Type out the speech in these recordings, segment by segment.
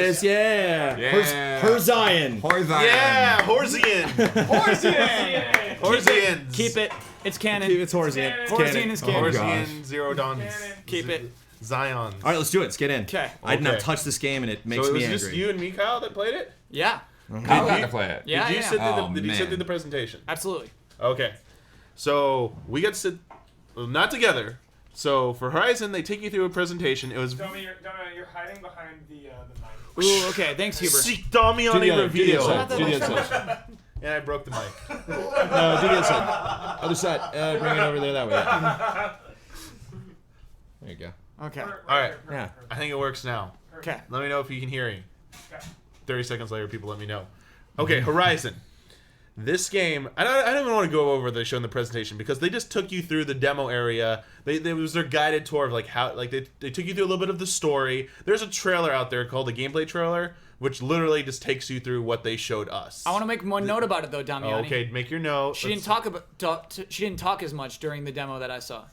is. Yeah. Herzion. Yeah, Horzian. Horzians. Keep it. It's canon. It's Horzion. Horzion is canon. Horzian, Zero Dawns. Keep it. Zions. All right, let's do it. Let's get in. Okay. I did not touch this game, and it makes So it me was angry. just you and me, Kyle, that played it? Yeah. Kyle got to play it. Yeah. Did you sit Oh, did you sit man. through the presentation? Absolutely. Okay. So we got to sit, well, not together. So for Horizon, they take you through a presentation. It was Damiani, you're hiding behind the mic. Ooh, okay. Thanks, Huber. Seek Damiani reveal. Do the other side. And I broke the mic. No, do the other side. Other side. Bring it over there that way. Yeah. There you go. Okay. All right. Yeah. I think it works now. Okay. Let me know if you can hear me. 30 seconds later, people let me know. Okay, Horizon. This game, I don't even want to go over the show in the presentation because they just took you through the demo area. It was their guided tour of like how, like they took you through a little bit of the story. There's a trailer out there called the gameplay trailer, which literally just takes you through what they showed us. I want to make one note about it though, Damiani. Okay, make your note. She didn't talk as much during the demo that I saw.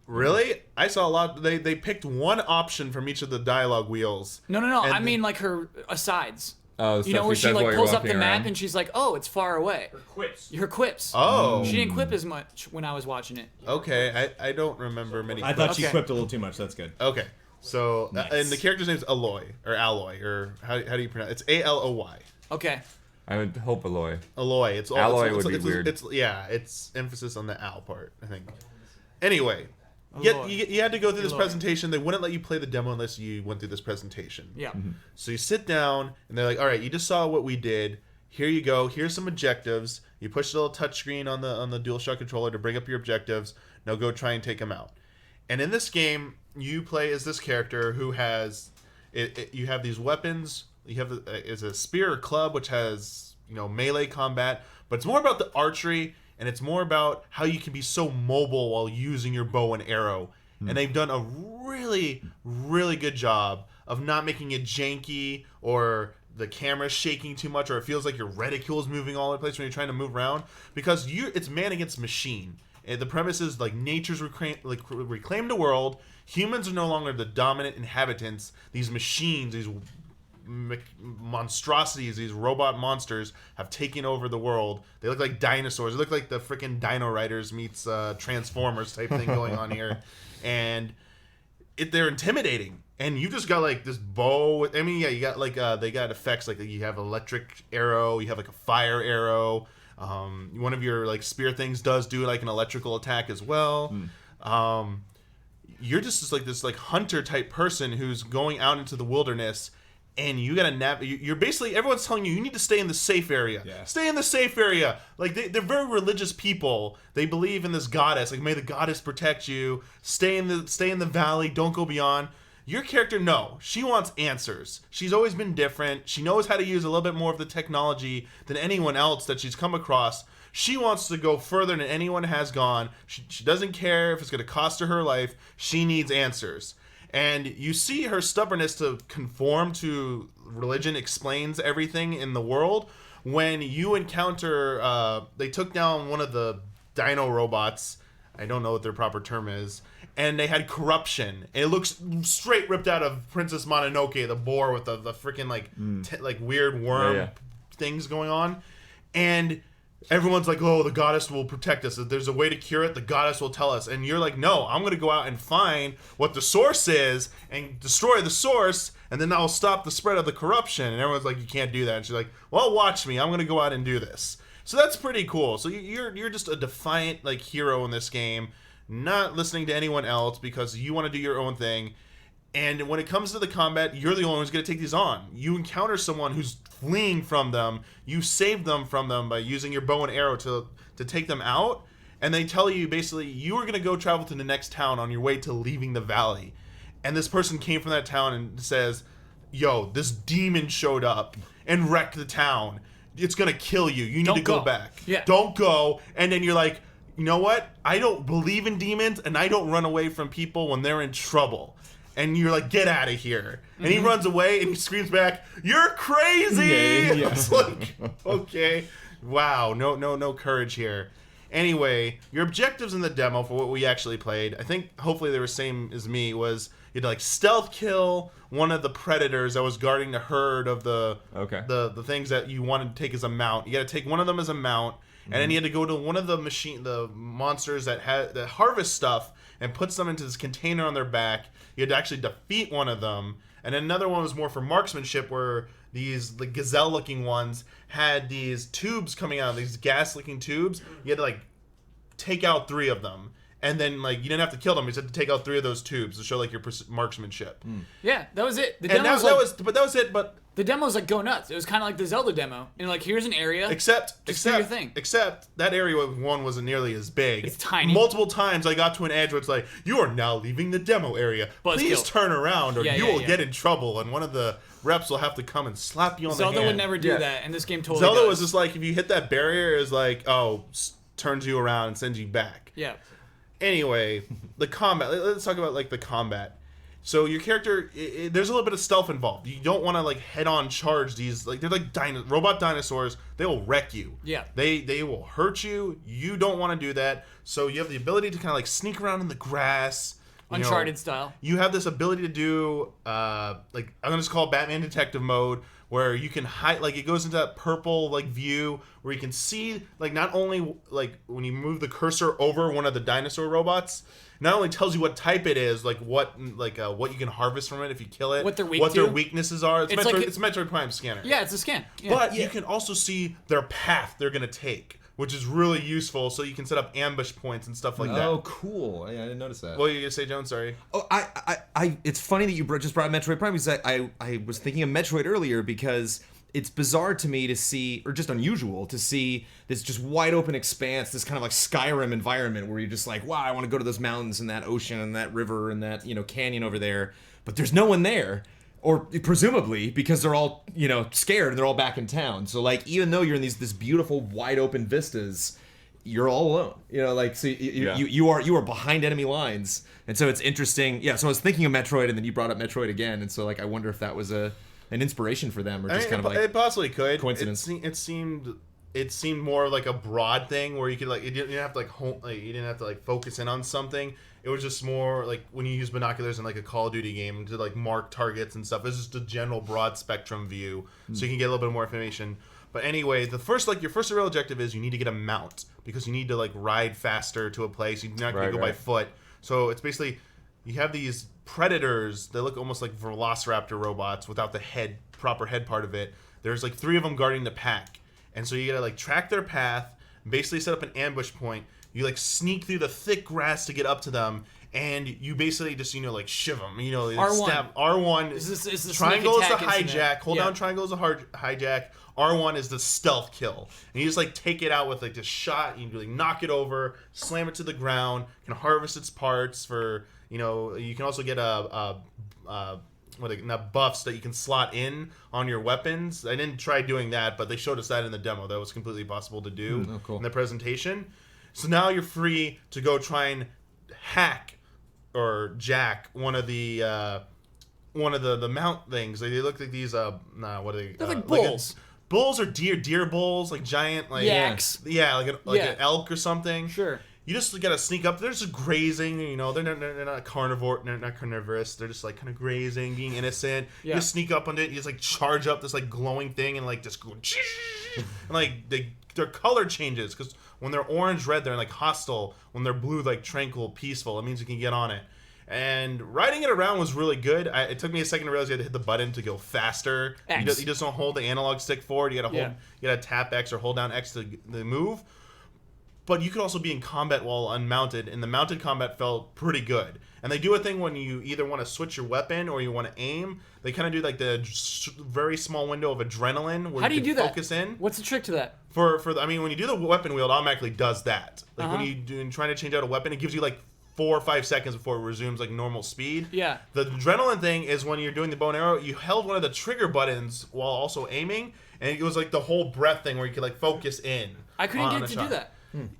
Really? I saw a lot. They picked one option from each of the dialogue wheels. No. And I mean like her asides. Oh, You know, where she like pulls up the map and she's like, "Oh, it's far away." Her quips. Oh. She didn't quip as much when I was watching it. Okay, I don't remember many. I thought she Okay. quipped a little too much. That's good. Okay, so Nice. and the character's name's Alloy or how do you pronounce it? It's Aloy. Okay. I would hope Aloy. Alloy. It's all, Alloy it's, would it's, be it's, weird. It's emphasis on the al part, I think. Anyway, Alloy. you had to go through this Alloy. presentation. They wouldn't let you play the demo unless you went through this presentation. Yeah. So you sit down, and they're like, all right, you just saw what we did. Here you go. Here's some objectives. You push the little touchscreen on the DualShock controller to bring up your objectives. Now go try and take them out. And in this game, you play as this character who has... you have these weapons. You have is a spear or club, which has melee combat. But it's more about the archery, and it's more about how you can be so mobile while using your bow and arrow. And they've done a really, really good job of not making it janky or the camera's shaking too much or it feels like your reticule's moving all over the place when you're trying to move around. Because it's man against machine. And the premise is like nature's reclaimed the world. Humans are no longer the dominant inhabitants. These machines, these monstrosities, these robot monsters have taken over the world. They look like dinosaurs. They look like the freaking Dino Riders meets Transformers type thing going on here. And they're intimidating. And you just got like this bow. I mean, yeah, you got like they got effects like you have electric arrow, you have like a fire arrow. One of your like spear things does do like an electrical attack as well. You're just like this like hunter type person who's going out into the wilderness. And you gotta you're basically, everyone's telling you need to stay in the safe area. Yeah. Stay in the safe area. Like they're very religious people. They believe in this goddess. Like may the goddess protect you. Stay in the valley. Don't go beyond. Your character, no. She wants answers. She's always been different. She knows how to use a little bit more of the technology than anyone else that she's come across. She wants to go further than anyone has gone. She doesn't care if it's going to cost her life. She needs answers. And you see her stubbornness to conform to religion explains everything in the world. When you encounter, they took down one of the dino robots. I don't know what their proper term is. And they had corruption. It looks straight ripped out of Princess Mononoke, the boar with the freaking like weird worm things going on. And everyone's like, oh, the goddess will protect us. If there's a way to cure it, the goddess will tell us. And you're like, no, I'm going to go out and find what the source is and destroy the source, and then I'll stop the spread of the corruption. And everyone's like, you can't do that. And she's like, well, watch me. I'm going to go out and do this. So that's pretty cool. So you're just a defiant like hero in this game, not listening to anyone else because you want to do your own thing. And when it comes to the combat, you're the only one who's going to take these on. You encounter someone who's fleeing from them. You save them from them by using your bow and arrow to take them out. And they tell you basically you are going to go travel to the next town on your way to leaving the valley. And this person came from that town and says, yo, this demon showed up and wrecked the town. It's going to kill you. You need to go back. Yeah. Don't go. And then you're like, you know what? I don't believe in demons and I don't run away from people when they're in trouble. And you're like, get out of here. And he runs away and he screams back, you're crazy! Yeah. It's like, okay. Wow, no courage here. Anyway, your objectives in the demo for what we actually played, I think hopefully they were the same as me, was You had to like stealth kill one of the predators that was guarding the herd of the things that you wanted to take as a mount. You got to take one of them as a mount, and then you had to go to one of the monsters that harvest stuff and puts them into this container on their back. You had to actually defeat one of them, and then another one was more for marksmanship, where the gazelle-looking ones had these tubes coming out, these gas-leaking tubes. You had to like take out 3 of them. And then, like, you didn't have to kill them. You just had to take out 3 of those tubes to show, like, your marksmanship. Yeah, that was it. That was it. But the demo was like go nuts. It was kind of like the Zelda demo, and like here's an area. Except that area one wasn't nearly as big. It's tiny. Multiple times I got to an edge where it's like, you are now leaving the demo area. Please turn around, or you will get in trouble. And one of the reps will have to come and slap you on the hand. Zelda would never do that, and this game totally Zelda does. was just like, if you hit that barrier, it's like, turns you around and sends you back. Yeah. Anyway, the combat. Let's talk about like the combat. So your character, there's a little bit of stealth involved. You don't want to like head-on charge these. Like they're like robot dinosaurs. They will wreck you. Yeah. They will hurt you. You don't want to do that. So you have the ability to kind of like sneak around in the grass. Uncharted style. You have this ability to do like I'm gonna just call it Batman Detective Mode, where you can hide. Like it goes into that purple like view where you can see like not only like when you move the cursor over one of the dinosaur robots, not only tells you what type it is, like what you can harvest from it if you kill it, what their weaknesses are. It's Metroid Prime Scanner. Yeah, it's a scan. Yeah. But you can also see their path they're gonna take, which is really useful, so you can set up ambush points and stuff like that. Oh, cool! I didn't notice that. What were you gonna say, Joan? Sorry. Oh, I it's funny that you just brought up Metroid Prime, because I was thinking of Metroid earlier, because it's bizarre to me to see, or just unusual to see, this just wide open expanse, this kind of like Skyrim environment where you're just like, wow, I want to go to those mountains and that ocean and that river and that canyon over there, but there's no one there. Or presumably because they're all, scared and they're all back in town. So like, even though you're in this beautiful wide open vistas, you're all alone. So you are behind enemy lines. And so it's interesting. Yeah, so I was thinking of Metroid, and then you brought up Metroid again, and so like I wonder if that was an inspiration for them, or just kind of like it possibly could. Coincidence. It seemed more like a broad thing where you could like you didn't have to focus in on something. It was just more like when you use binoculars in like a Call of Duty game to like mark targets and stuff. It's just a general broad spectrum view, so you can get a little bit more information. But anyway, your first real objective is you need to get a mount, because you need to like ride faster to a place. You're not going to go by foot. So it's basically you have these predators that look almost like Velociraptor robots without the proper head part of it. There's like 3 of them guarding the pack, and so you gotta like track their path, basically set up an ambush point. You like sneak through the thick grass to get up to them, and you basically just like shiv them. R1. Stab. R1 is the triangle is the hijack. hijack. Hold down triangle is a hijack. R1 is the stealth kill, and you just like take it out with like this shot. You like knock it over, slam it to the ground, can harvest its parts for. You can also get buffs that you can slot in on your weapons. I didn't try doing that, but they showed us that in the demo. That was completely possible to do in the presentation. So now you're free to go try and hack or jack one of the mount things. They look like these what are they? They're like bulls. Bulls or deer bulls, like giant like yaks. Yeah, like an elk or something. Sure. You just gotta sneak up. They're just grazing, they're not carnivore, they're not carnivorous. They're just like kind of grazing, being innocent. Yeah. You just sneak up on it. You just like charge up this like glowing thing and like just go, and like their color changes, because when they're orange red they're like hostile. When they're blue, like tranquil, peaceful. It means you can get on it. And riding it around was really good. It took me a second to realize you had to hit the button to go faster. You just don't hold the analog stick forward. You gotta tap X or hold down X to move. But you could also be in combat while unmounted, and the mounted combat felt pretty good. And they do a thing when you either want to switch your weapon or you want to aim. They kind of do like the very small window of adrenaline where How do you can do focus that? in. What's the trick to that? When you do the weapon wheel, it automatically does that. Like when you're trying to change out a weapon, it gives you like 4 or 5 seconds before it resumes like normal speed. Yeah. The adrenaline thing is when you're doing the bow and arrow, you held one of the trigger buttons while also aiming, and it was like the whole breath thing where you could like focus in. I couldn't get to do that.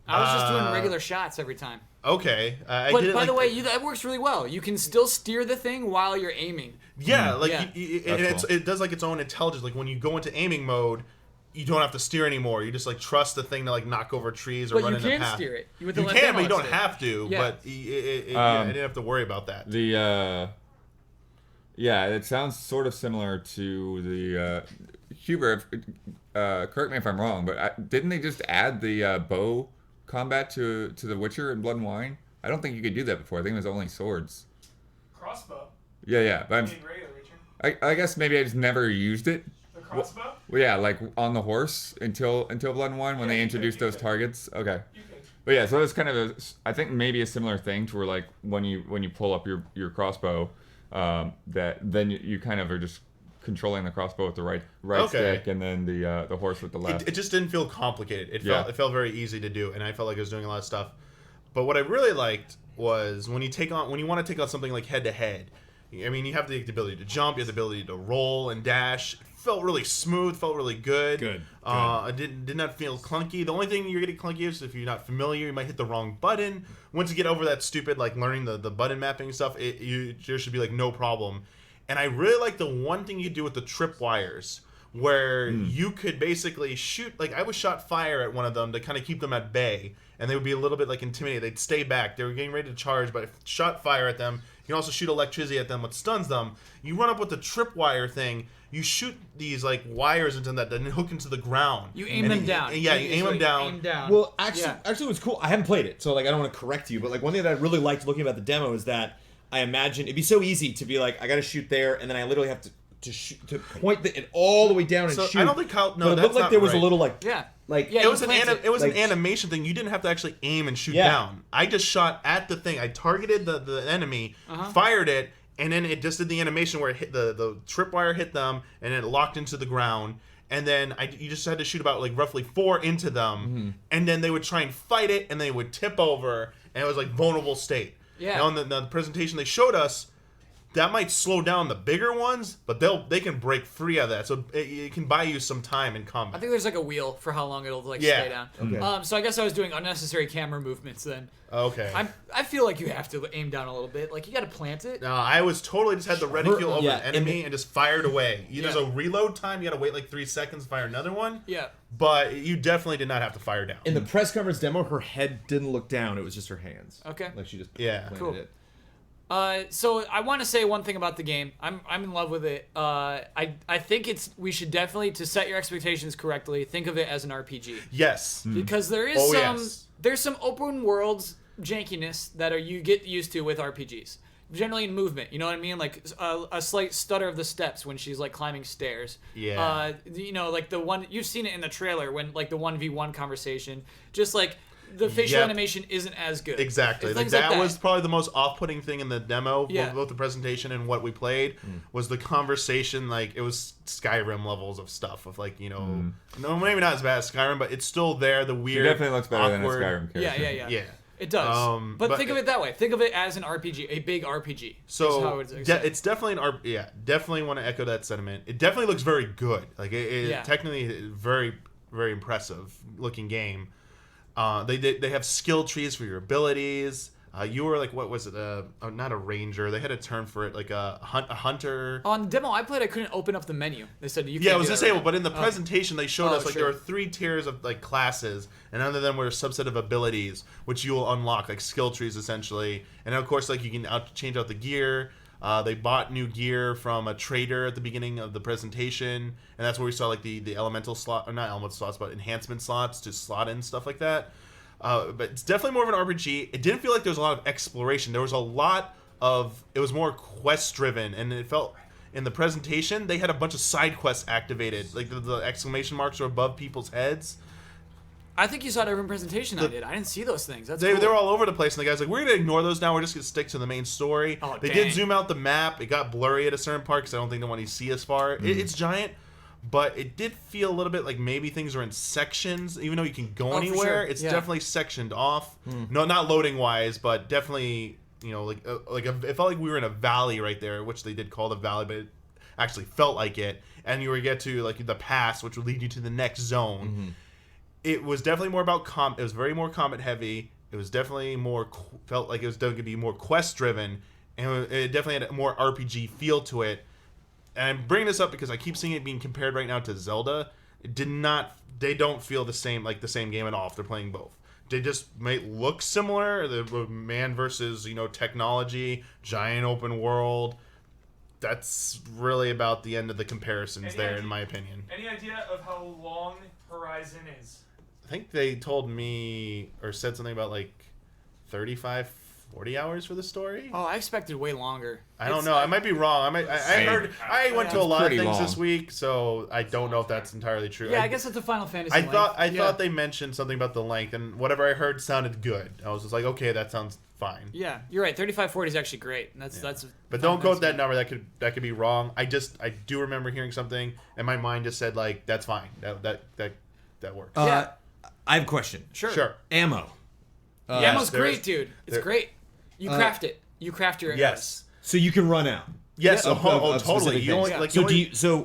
I was just doing regular shots every time. Okay. But by the way, that works really well. You can still steer the thing while you're aiming. Yeah, like Yeah. it does like its own intelligence. Like when you go into aiming mode, you don't have to steer anymore. You just like trust the thing to like knock over trees or run in the path. But you can steer it. You can, but you don't have to. Yeah. But I didn't have to worry about that. Yeah, it sounds sort of similar to the Huber. Correct me if I'm wrong, but didn't they just add the bow combat to The Witcher in Blood and Wine? I don't think you could do that before. I think it was only swords. Crossbow. Yeah, but I mean, regular Witcher. I guess maybe I just never used it. The crossbow? Well, yeah, like on the horse until Blood and Wine when Yeah, they you introduced could, you those could. targets. Okay. You could. But yeah, so it's kind of I think maybe a similar thing to where like when you pull up your crossbow, that then you kind of are just controlling the crossbow with the right Okay. stick and then the horse with the left. It just didn't feel complicated. Yeah. It felt very easy to do, and I felt like I was doing a lot of stuff. But what I really liked was when you want to take on something like head to head. I mean, you have the ability to jump, you have the ability to roll and dash. It felt really smooth, felt really good. Good. It did not feel clunky. The only thing you're getting clunky is if you're not familiar, you might hit the wrong button. Once you get over that stupid like learning the button mapping stuff, there should be like no problem. And I really like the one thing you do with the tripwires, where you could basically shoot. Like I was shot fire at one of them to kind of keep them at bay, and they would be a little bit like intimidated. They'd stay back. They were getting ready to charge, but I shot fire at them. You can also shoot electricity at them, which stuns them. You run up with the tripwire thing. You shoot these like wires into that, then hook into the ground. You aim And them down. Yeah, you aim them down. Aim down. Well, actually, Yeah. actually, it was cool. I haven't played it, so like I don't want to correct you, but like one thing that I really liked looking about the demo is that I imagine it'd be so easy to be like, I got to shoot there, and then I literally have to point it all the way down and So shoot. I don't think Kyle. No, but it that's looked like not there was right. a little like Yeah. like Yeah, It you was plant it. it was Like- an animation thing. You didn't have to actually aim and shoot Yeah. down. I just shot at the thing. I targeted the enemy, fired it, and then it just did the animation where it hit the tripwire hit them, and it locked into the ground. And then you just had to shoot about like roughly 4 into them, and then they would try and fight it, and they would tip over, and it was like vulnerable state. Yeah. Now in the presentation they showed us, that might slow down the bigger ones, but they can break free of that, so it can buy you some time in combat. I think there's like a wheel for how long it'll like Yeah. stay down. Okay. So I guess I was doing unnecessary camera movements then. Okay. I feel like you have to aim down a little bit. Like you got to plant it. No, I was totally just had the reticule over Yeah, the enemy and just fired away. There's Yeah. a reload time. You got to wait like 3 seconds, fire another one. Yeah. But you definitely did not have to fire down. in the press conference demo, her head didn't look down; it was just her hands. Okay. like she just Yeah. planted Cool. it. So I want to say one thing about the game. I'm in love with it. I think we should definitely, to set your expectations correctly, think of it as an RPG Yes. because there is Oh, some yes. there's some open worlds jankiness that you get used to with RPGs. Generally in movement, you know what I mean? Like a slight stutter of the steps when she's like climbing stairs. Yeah. Like the one you've seen it in the trailer when like the 1v1 conversation, just like the facial Yep. animation isn't as good. Exactly. It's Like things that was probably the most off-putting thing in the demo, Yeah. both the presentation and what we played, was the conversation. Like it was Skyrim levels of stuff of like no, maybe not as bad as Skyrim, but it's still there. The It weird, definitely looks better than a awkward- Skyrim character. Yeah. Yeah. It does. But but- think of it that way. Think of it as an RPG, a big RPG. is how So it's it's definitely definitely want to echo that sentiment. It definitely looks very good. Like it Yeah. technically very very impressive looking game. They have skill trees for your abilities. You were like, what was it? Not a ranger. They had a term for it, like a hunter. On the demo I played, I couldn't open up the menu. They said you can't. Yeah, I was do gonna that say, right but in the now. presentation they showed Oh, us like sure. there are 3 tiers of like classes, and under them were a subset of abilities which you will unlock, like skill trees essentially. And of course, like you can change out the gear. They bought new gear from a trader at the beginning of the presentation, and that's where we saw like the elemental slot, or not elemental slots, but enhancement slots to slot in stuff like that. But it's definitely more of an RPG. It didn't feel like there was a lot of exploration. There was a lot of, it was more quest driven, and it felt in the presentation they had a bunch of side quests activated. Like the exclamation marks were above people's heads. I think you saw it every presentation I did. I didn't see those things. That's They cool. were all over the place, and the guy's like, "We're gonna ignore those now. We're just gonna stick to the main story." Oh, they dang. did zoom out the map. It got blurry at a certain part because I don't think they want to see as far. It's giant, but it did feel a little bit like maybe things are in sections. Even though you can go for anywhere, sure. it's Yeah. definitely sectioned off. No, not loading wise, but definitely it felt like we were in a valley right there, which they did call the valley, but it actually felt like it. And you would get to like the pass, which would lead you to the next zone. It was definitely more about it was very more combat heavy. It was definitely felt like it was going to be more quest driven, and it definitely had a more RPG feel to it. And I'm bringing this up because I keep seeing it being compared right now to Zelda. They don't feel the same game at all if they're playing both. They just might look similar. The man versus technology, giant open world. that's really about the end of the comparisons Any there, idea- in my opinion. Any idea of how long Horizon is? I think they told me or said something about like 35, 40 hours for the story. Oh, I expected way longer. I don't know. I might be wrong. I heard. I went to a It's lot of pretty things long. this week, so I don't know if that's entirely true. Yeah, I guess it's a Final Fantasy. I length. thought they mentioned something about the length, and whatever I heard sounded good. I was just like, okay, that sounds fine. Yeah, you're right. 35-40 is actually great. That's But Final don't quote that Fantasy. number. That could be wrong. I do remember hearing something, and my mind just said like, that's fine. That works. I have a question. Sure. Ammo. Ammo's there great, is- dude. It's there- great. You craft it. You craft your arrows. Yes. So you can run out. Yes. Of totally. specific You only things. like. So you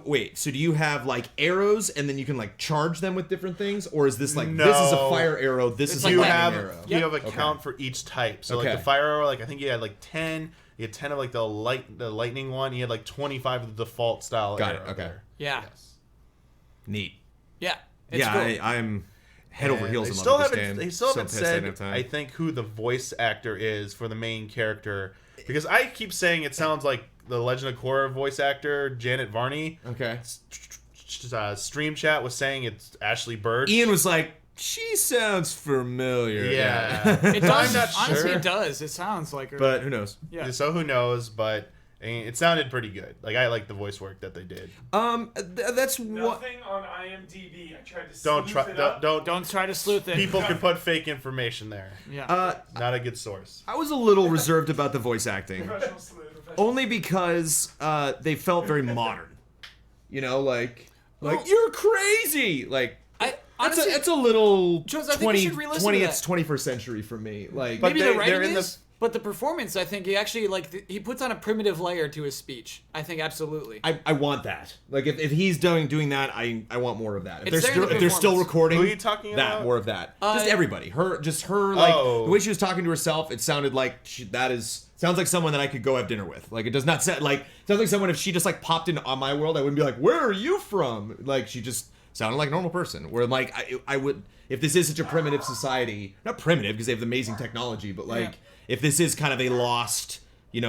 only- so do you have like arrows and then you can like charge them with different things, or is this like No. this is a fire arrow, this It's is like a you lightning lightning have arrow? you Yep. have a count for each type. So like Okay. the fire arrow, like I think you had like 10. You had 10 of like the lightning one. You had like 25 of the default style. Got it, arrow okay. there. Yeah. Yes. Neat. Yeah. It's Yeah, cool. I'm head over And heels They in still love with this haven't. game. They still So haven't pissed I didn't said. have time. I think who the voice actor is for the main character, because I keep saying it sounds like the Legend of Korra voice actor Janet Varney. Okay. Stream chat was saying it's Ashley Birch. Ian was like, she sounds familiar. Yeah. It does. I'm not Honestly, sure. it does. It sounds like her. But who knows? yeah. So who knows? But I mean, it sounded pretty good. Like I like the voice work that they did. That's what. Nothing on IMDb. I tried to Don't sleuth try. it up. Don't try to sleuth it. People can put fake information there. Yeah. Not a good source. I was a little reserved about the voice acting, Professional sleuth. Professional only because they felt very modern. You know, like Well- you're crazy. Like I honestly, that's a little Jones, I think you should re-listen to 20th, that. 21st century for me. Like, But maybe they- the writing they're in is, but the performance, I think he actually he puts on a primitive layer to his speech. I think absolutely. I want that. Like if he's doing that, I want more of that. If It's they're there in still the if they're still performance. recording, Who are you talking that about? more of that. Just Uh, everybody. Her like Oh. the way she was talking to herself. It sounded like sounds like someone that I could go have dinner with. Like it does not sound like sounds like someone if she just like popped into on my world, I wouldn't be like, where are you from? Like she just sounded like a normal person. Where like I would if this is such a primitive society, not primitive because they have amazing technology, but like Yeah. if this is kind of a lost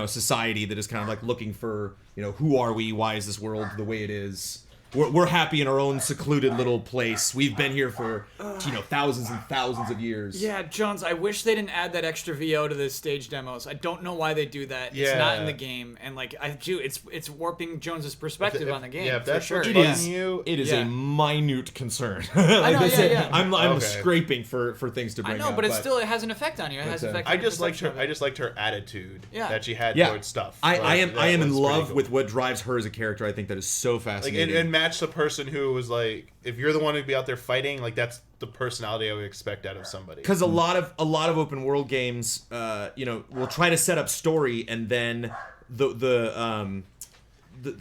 society that is kind of like looking for who are we? Why is this world the way it is? We're happy in our own secluded little place. We've been here for thousands and thousands of years. Yeah, Jones, I wish they didn't add that extra VO to the stage demos. I don't know why they do that. It's not in Yeah. the game, and like it's warping Jones's perspective on the game. yeah, if for that's sure. what's It bugging is. you. It is Yeah. a minute concern. I know, that's yeah, it. yeah. I'm Okay. scraping for things to bring I know, up, but it has an effect on you. It has an uh, effect. I on your just liked her. perception of it. I just liked her attitude Yeah. that she had Yeah. towards stuff. I Like, am that in was pretty love cool. with what drives her as a character. I think that is so like fascinating. and match the person who was like, if you're the one who'd be out there fighting, like that's the personality I would expect out of somebody. Because a lot of open world games, will try to set up story and then the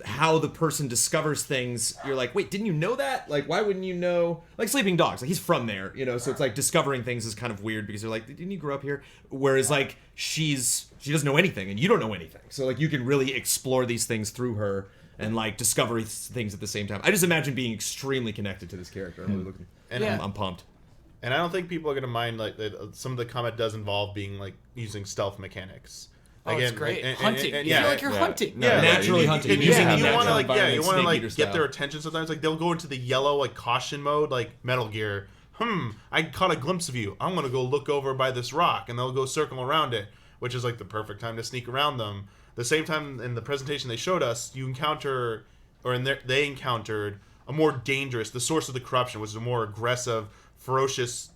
how the person discovers things. You're like, wait, didn't you know that? Like, why wouldn't you know? Like Sleeping Dogs, like he's from there, so it's like discovering things is kind of weird because you're like, didn't you grow up here? Whereas like she doesn't know anything and you don't know anything, so like you can really explore these things through her and like discover things at the same time. I just imagine being extremely connected to this character. I'm really looking. And Yeah. I'm pumped. And I don't think people are gonna mind like that. Some of the combat does involve being like using stealth mechanics. Oh, it's great. Hunting. You yeah, feel like you're yeah. hunting. No, Yeah, naturally like, hunting. And Using you the want to natural like you environment, want to Snake like Eater get style. their attention sometimes. Like they'll go into the yellow like caution mode, like Metal Gear. I caught a glimpse of you. I'm gonna go look over by this rock, and they'll go circle around it, which is like the perfect time to sneak around them. The same time in the presentation they showed us, you encounter, they encountered a more dangerous, the source of the corruption, which is a more aggressive, ferocious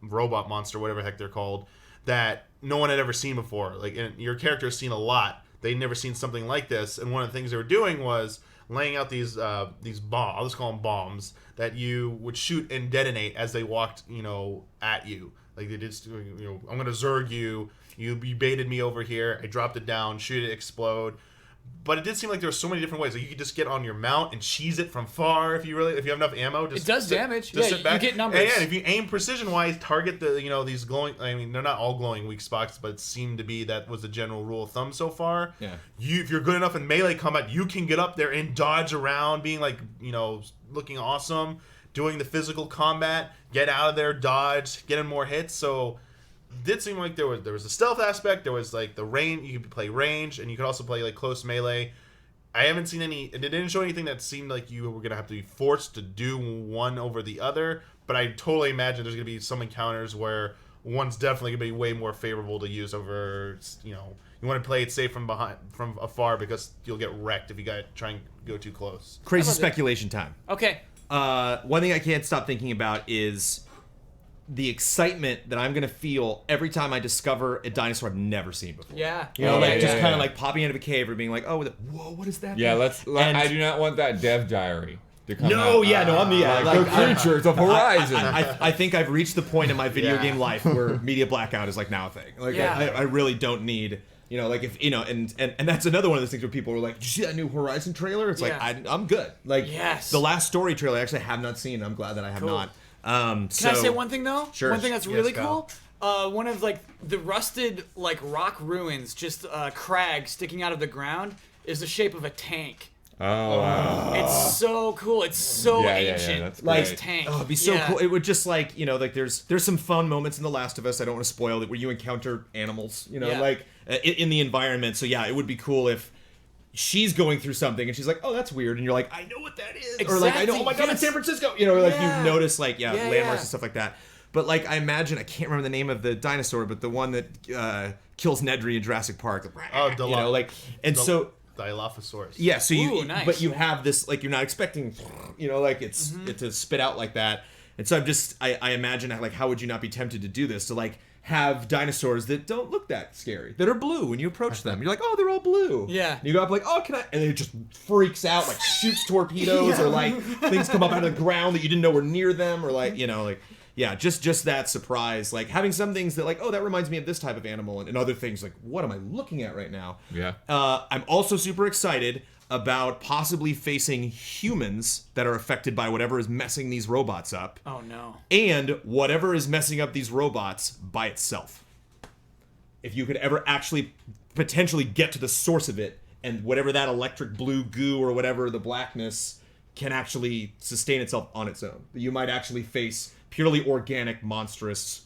robot monster, whatever the heck they're called, that no one had ever seen before. Like, and your character has seen a lot. They'd never seen something like this. And one of the things they were doing was laying out these bombs. I'll just call them bombs that you would shoot and detonate as they walked, at you. Like they just, I'm gonna zerg you. You baited me over here. I dropped it down. Shoot it, explode. But it did seem like there were so many different ways. Like you could just get on your mount and cheese it from far if you have enough ammo. Just It does damage. Yeah, sit you back. get numbers. And if you aim precision wise, target the these glowing. I mean, they're not all glowing weak spots, but it seemed to be that was the general rule of thumb so far. Yeah. If you're good enough in melee combat, you can get up there and dodge around, being like looking awesome, doing the physical combat, get out of there, dodge, get in more hits. So did seem like there was a stealth aspect. There was like the range. You could play range, and you could also play like close melee. I haven't seen any. It didn't show anything that seemed like you were gonna have to be forced to do one over the other. But I totally imagine there's gonna be some encounters where one's definitely gonna be way more favorable to use over. You want to play it safe from afar because you'll get wrecked if you try and go too close. Crazy speculation time. Okay. One thing I can't stop thinking about is the excitement that I'm gonna feel every time I discover a dinosaur I've never seen before. Yeah. You know, Oh, like yeah, just yeah, kind of yeah. like popping out of a cave or being like, oh, whoa, what is that? Yeah, thing? I do not want that dev diary to come No, out. yeah, no, I'm the Like, the creatures of Horizon. I think I've reached the point in my video Yeah. game life where media blackout is like now a thing. Like Yeah. I really don't need. Like if and that's another one of those things where people are like, "Did you see that new Horizon trailer?" It's Yeah. like I'm good. Like Yes. the last story trailer I actually have not seen. I'm glad that I have Cool. not. Can I say one thing though? Sure. One thing that's Yes, really Kyle. cool. One of like the rusted like rock ruins, just crag sticking out of the ground, is the shape of a tank. Oh, wow. It's so cool. It's so Yeah, yeah, ancient. that's Like great. tank. Oh, it'd be so Yeah. cool. It would just like like there's some fun moments in The Last of Us. I don't want to spoil it where you encounter animals. Yeah. Like in the environment. So yeah, it would be cool if she's going through something and she's like, oh, that's weird, and you're like, I know what that is, or like I know, Exactly, oh my god, it's yes. San Francisco. Like Yeah. you notice like Yeah, landmarks yeah. and stuff like that. But like I imagine, I can't remember the name of the dinosaur, but the one that kills Nedry in Jurassic Park. Oh, so. Dilophosaurus. Yeah, so Ooh, nice. but you have this like you're not expecting, like it's Mm-hmm. it to spit out like that, and so I imagine like how would you not be tempted to do this to like have dinosaurs that don't look that scary that are blue when you approach them, you're like, oh, they're all blue. Yeah. And you go up like, oh, can I? And it just freaks out, like shoots torpedoes or like things come up out of the ground that you didn't know were near them, or like like. Yeah, just that surprise, like having some things that like, oh, that reminds me of this type of animal, and other things like, what am I looking at right now? Yeah. I'm also super excited about possibly facing humans that are affected by whatever is messing these robots up, Oh no. and whatever is messing up these robots by itself. If you could ever actually potentially get to the source of it, and whatever that electric blue goo or whatever the blackness can actually sustain itself on its own, you might actually face purely organic, monstrous,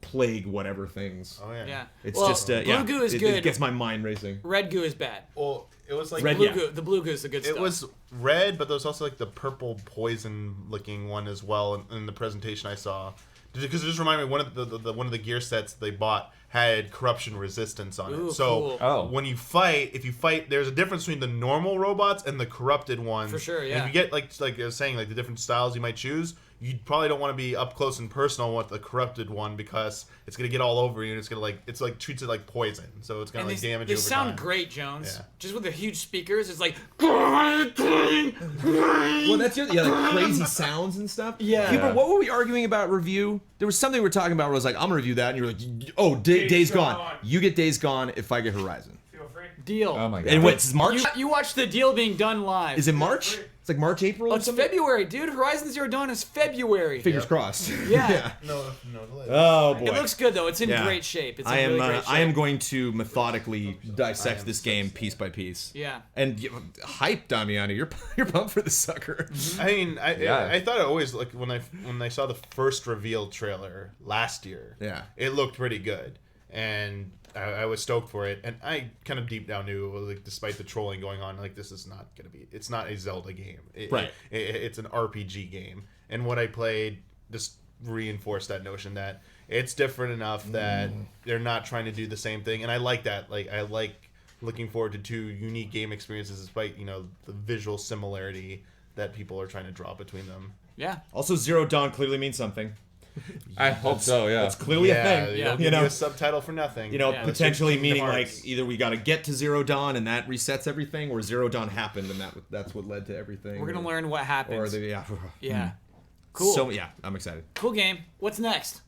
plague whatever things. Oh yeah. Yeah. It's Well, just blue goo is it good. gets my mind racing. Red goo is bad. Well, it was like Red- Blue yeah. goo, the blue goo is the good stuff. It was red, but there was also like the purple poison-looking one as well in the presentation I saw. Because it just reminded me one of one of the gear sets they bought had corruption resistance on Ooh, it. So cool. Oh. when you fight, if you fight, there's a difference between the normal robots and the corrupted ones. For sure, And yeah. if you get like I was saying, like the different styles you might choose, you probably don't want to be up close and personal with the corrupted one because it's gonna get all over you and it's gonna treats it like poison. So it's gonna and like they, damage they you over sound time. great, Jones. Yeah. Just with the huge speakers, it's like. Well, that's like crazy sounds and stuff. Yeah. Cooper, what were we arguing about review? There was something we were talking about where I was like, I'm gonna review that, and you're like, oh, Days Gone. Gone. You get Days Gone if I get Horizon. Feel free. Deal. Oh my god. And wait, it's March? You watched the deal being done live. Is it March? It's like March, April. Oh, or it's something? February, dude. Horizon Zero Dawn is February. Fingers crossed. Yeah. No delay. Oh boy. It looks good though. It's in Yeah. great shape. It's in I am. really great shape. I am going to methodically I dissect am this so game sad. piece by piece. Yeah. And hype, Damiani. You're pumped for this sucker. I mean, Yeah. I thought it always like when I saw the first reveal trailer last year. Yeah. It looked pretty good, and I was stoked for it. And I kind of deep down knew, like, despite the trolling going on, like this is not gonna be. It's not a Zelda game. Right. It's an RPG game, and what I played just reinforced that notion that it's different enough that they're not trying to do the same thing. And I like that. Like I like looking forward to two unique game experiences, despite the visual similarity that people are trying to draw between them. Yeah. Also, Zero Dawn clearly means something. I hope so, yeah. It's clearly a thing. Yeah. They'll give you a subtitle for nothing. Yeah. Potentially Kingdom meaning like Hearts. either we got to get to Zero Dawn and that resets everything, or Zero Dawn happened and that's what led to everything. We're gonna or, learn what happens. Or the Yeah. Cool. So yeah, I'm excited. Cool game. What's next?